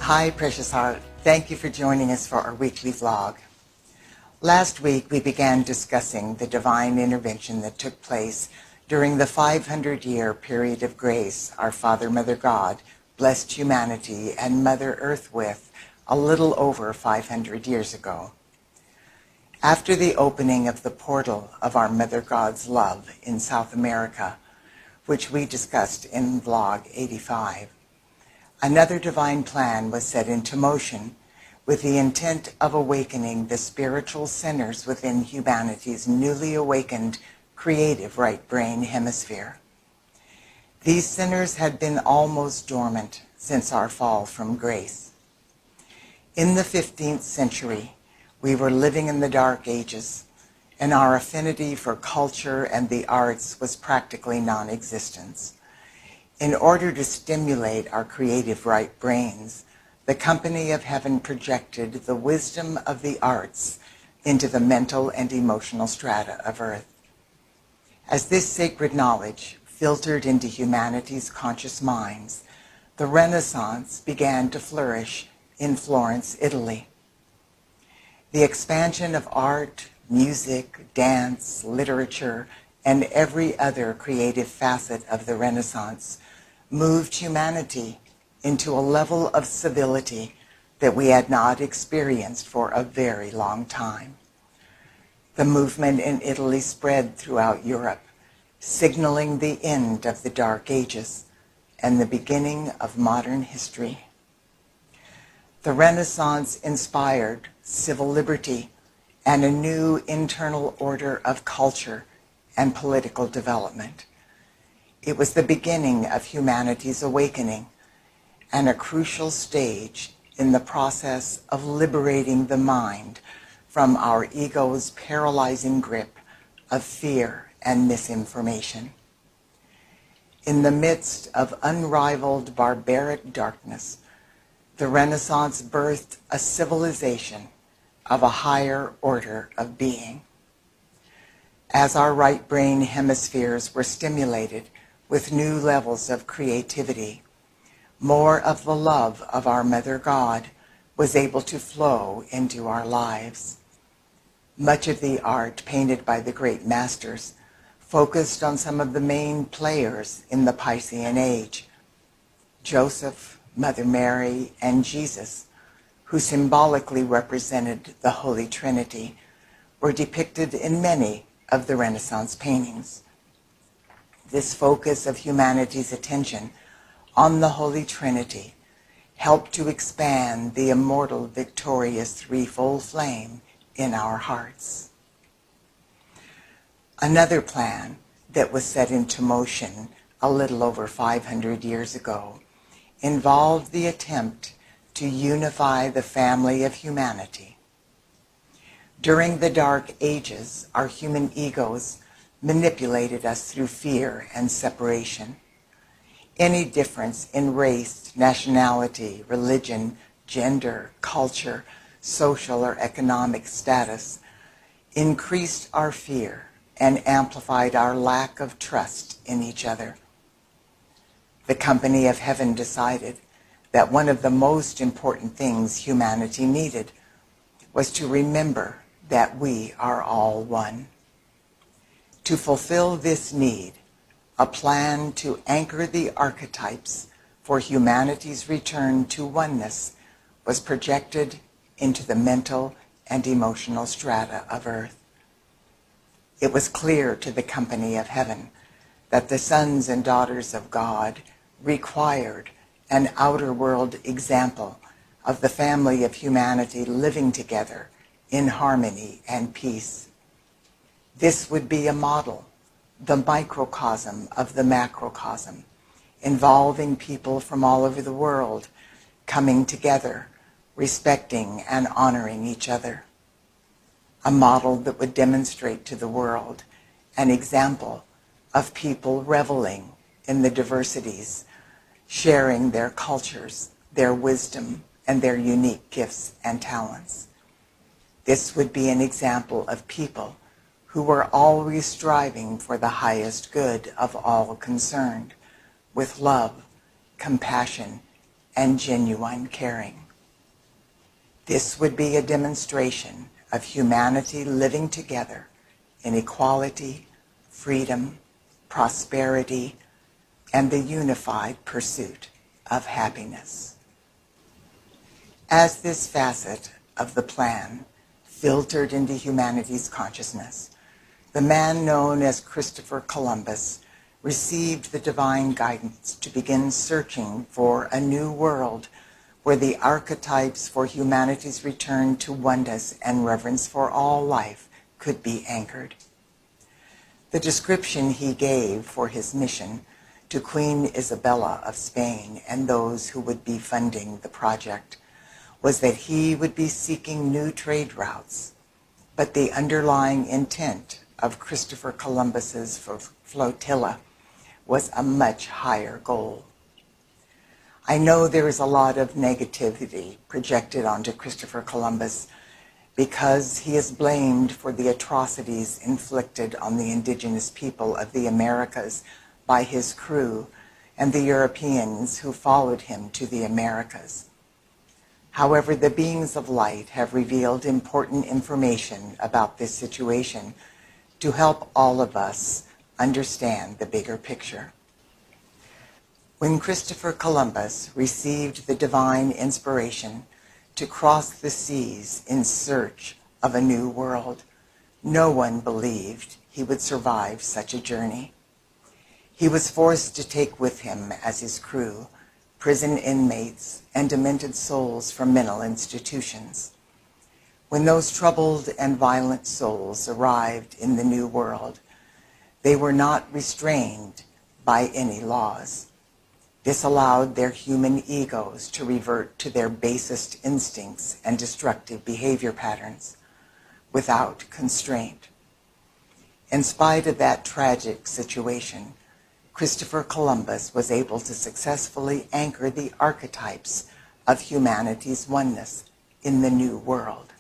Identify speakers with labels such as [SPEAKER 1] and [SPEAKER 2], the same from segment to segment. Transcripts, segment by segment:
[SPEAKER 1] Hi, precious heart. Thank you for joining us for our weekly vlog. Last week, we began discussing the divine intervention that took place during the 500-year period of grace our Father, Mother God blessed humanity and Mother Earth with a little over 500 years ago. After the opening of the portal of our Mother God's love in South America, which we discussed in vlog 85, another divine plan was set into motion with the intent of awakening the spiritual centers within humanity's newly awakened creative right brain hemisphere. These centers had been almost dormant since our fall from grace. In the 15th century, we were living in the Dark Ages, and our affinity for culture and the arts was practically non-existent. In order to stimulate our creative right brains, the Company of Heaven projected the wisdom of the arts into the mental and emotional strata of Earth. As this sacred knowledge filtered into humanity's conscious minds, the Renaissance began to flourish in Florence, Italy. The expansion of art, music, dance, literature, and every other creative facet of the Renaissance moved humanity into a level of civility that we had not experienced for a very long time. The movement in Italy spread throughout Europe, signaling the end of the Dark Ages and the beginning of modern history. The Renaissance inspired civil liberty and a new internal order of culture and political development. It was the beginning of humanity's awakening and a crucial stage in the process of liberating the mind from our ego's paralyzing grip of fear and misinformation. In the midst of unrivaled barbaric darkness, the Renaissance birthed a civilization of a higher order of being. As our right brain hemispheres were stimulated with new levels of creativity, more of the love of our Mother God was able to flow into our lives. Much of the art painted by the great masters focused on some of the main players in the Piscean Age: Joseph, Mother Mary, and Jesus, who symbolically represented the Holy Trinity, were depicted in many of the Renaissance paintings. This focus of humanity's attention on the Holy Trinity helped to expand the immortal, victorious threefold flame in our hearts. Another plan that was set into motion a little over 500 years ago involved the attempt to unify the family of humanity. During the Dark Ages, our human egos manipulated us through fear and separation. Any difference in race, nationality, religion, gender, culture, social or economic status increased our fear and amplified our lack of trust in each other. The Company of Heaven decided that one of the most important things humanity needed was to remember that we are all one. To fulfill this need, a plan to anchor the archetypes for humanity's return to oneness was projected into the mental and emotional strata of Earth. It was clear to the Company of Heaven that the sons and daughters of God required an outer world example of the family of humanity living together in harmony and peace. This would be a model, the microcosm of the macrocosm, involving people from all over the world coming together, respecting and honoring each other. A model that would demonstrate to the world an example of people reveling in the diversities, sharing their cultures, their wisdom, and their unique gifts and talents. This would be an example of people who were always striving for the highest good of all concerned, with love, compassion, and genuine caring. This would be a demonstration of humanity living together in equality, freedom, prosperity, and the unified pursuit of happiness. As this facet of the plan filtered into humanity's consciousness, the man known as Christopher Columbus received the divine guidance to begin searching for a new world where the archetypes for humanity's return to oneness and reverence for all life could be anchored. The description he gave for his mission to Queen Isabella of Spain and those who would be funding the project was that he would be seeking new trade routes, but the underlying intent of Christopher Columbus's flotilla was a much higher goal. I know there is a lot of negativity projected onto Christopher Columbus because he is blamed for the atrocities inflicted on the indigenous people of the Americas by his crew and the Europeans who followed him to the Americas. However, the beings of light have revealed important information about this situation to help all of us understand the bigger picture. When Christopher Columbus received the divine inspiration to cross the seas in search of a new world, no one believed he would survive such a journey. He was forced to take with him as his crew prison inmates and demented souls from mental institutions. When those troubled and violent souls arrived in the new world, they were not restrained by any laws. This allowed their human egos to revert to their basest instincts and destructive behavior patterns without constraint. In spite of that tragic situation, Christopher Columbus was able to successfully anchor the archetypes of humanity's oneness in the new world.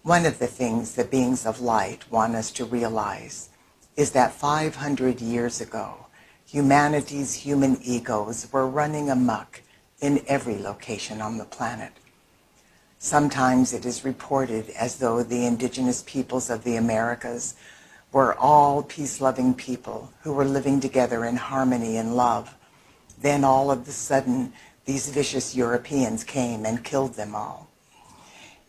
[SPEAKER 1] One of the things the beings of light want us to realize is that 500 years ago, humanity's human egos were running amok in every location on the planet. Sometimes it is reported as though the indigenous peoples of the Americas were all peace-loving people who were living together in harmony and love. Then all of a sudden, these vicious Europeans came and killed them all.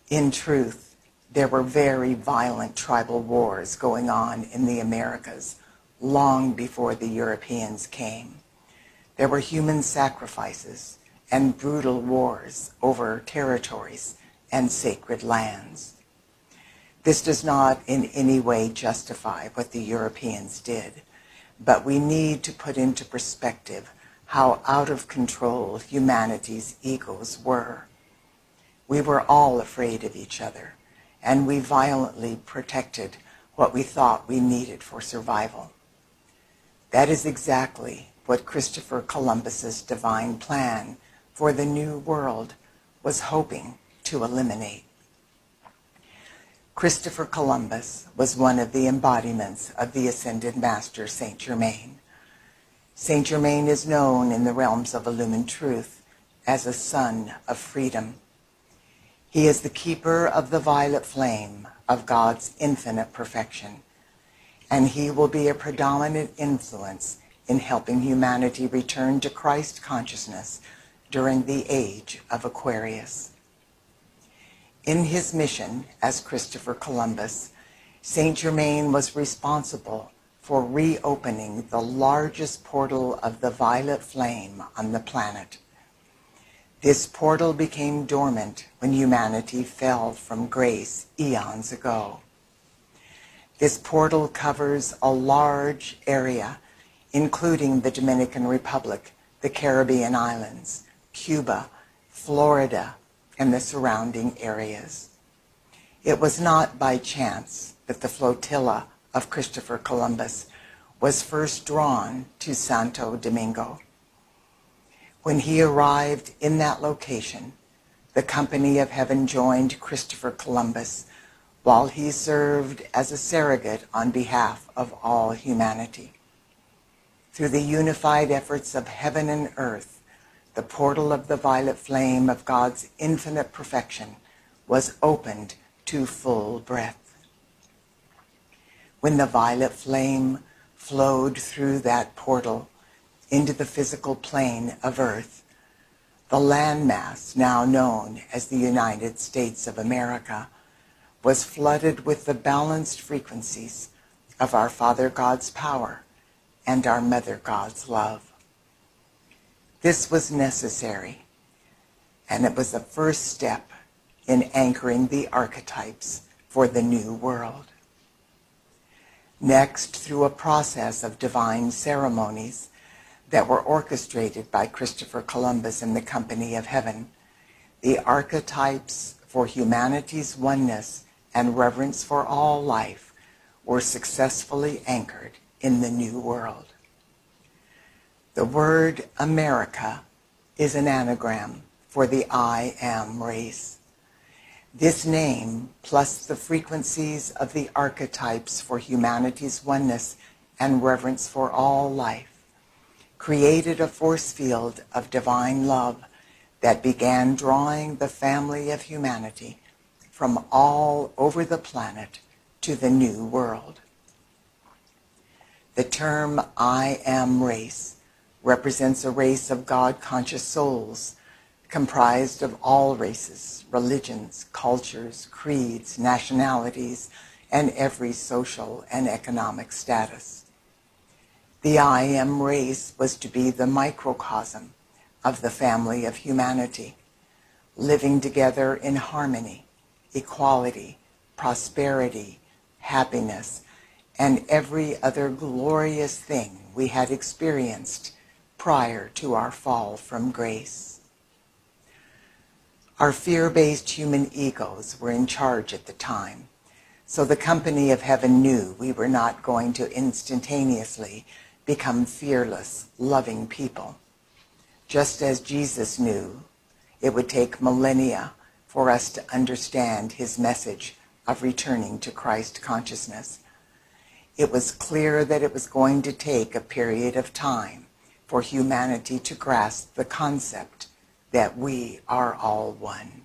[SPEAKER 1] In truth, there were very violent tribal wars going on in the Americas long before the Europeans came. There were human sacrifices and brutal wars over territories and sacred lands. This does not in any way justify what the Europeans did, but we need to put into perspective how out of control humanity's egos were. We were all afraid of each other, and we violently protected what we thought we needed for survival. That is exactly what Christopher Columbus's divine plan for the new world was hoping to eliminate. Christopher Columbus was one of the embodiments of the Ascended Master, Saint Germain. Saint Germain is known in the realms of illumined truth as a son of freedom. He is the keeper of the violet flame of God's infinite perfection, and he will be a predominant influence in helping humanity return to Christ consciousness during the age of Aquarius. In his mission as Christopher Columbus, Saint Germain was responsible for reopening the largest portal of the violet flame on the planet. This portal became dormant when humanity fell from grace eons ago. This portal covers a large area, including the Dominican Republic, the Caribbean islands, Cuba, Florida, and the surrounding areas. It was not by chance that the flotilla of Christopher Columbus was first drawn to Santo Domingo. When he arrived in that location, the company of heaven joined Christopher Columbus while he served as a surrogate on behalf of all humanity. Through the unified efforts of heaven and earth, the portal of the violet flame of God's infinite perfection was opened to full breadth. When the violet flame flowed through that portal into the physical plane of Earth, the landmass now known as the United States of America was flooded with the balanced frequencies of our Father God's power and our Mother God's love. This was necessary, and it was the first step in anchoring the archetypes for the new world. Next, through a process of divine ceremonies that were orchestrated by Christopher Columbus and the Company of Heaven, the archetypes for humanity's oneness and reverence for all life were successfully anchored in the new world. The word America is an anagram for the I Am race. This name, plus the frequencies of the archetypes for humanity's oneness and reverence for all life, created a force field of divine love that began drawing the family of humanity from all over the planet to the new world. The term I Am race represents a race of God-conscious souls comprised of all races, religions, cultures, creeds, nationalities, and every social and economic status. The I Am race was to be the microcosm of the family of humanity, living together in harmony, equality, prosperity, happiness, and every other glorious thing we had experienced prior to our fall from grace. Our fear-based human egos were in charge at the time, so the Company of Heaven knew we were not going to instantaneously become fearless, loving people. Just as Jesus knew it would take millennia for us to understand his message of returning to Christ consciousness, it was clear that it was going to take a period of time for humanity to grasp the concept that we are all one.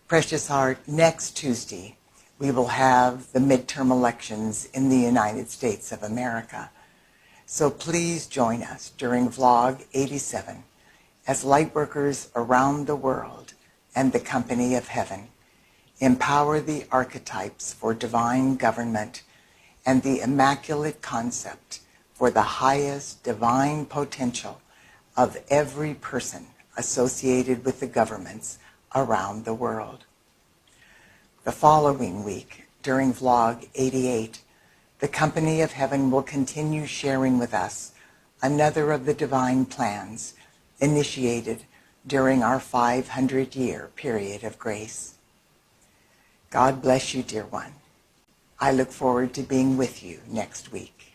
[SPEAKER 1] Precious Heart, next Tuesday, we will have the midterm elections in the United States of America. So please join us during Vlog 87 as lightworkers around the world and the Company of Heaven empower the archetypes for divine government and the immaculate concept for the highest divine potential of every person associated with the governments around the world. The following week, during Vlog 88, the Company of Heaven will continue sharing with us another of the divine plans initiated during our 500-year period of grace. God bless you, dear one. I look forward to being with you next week.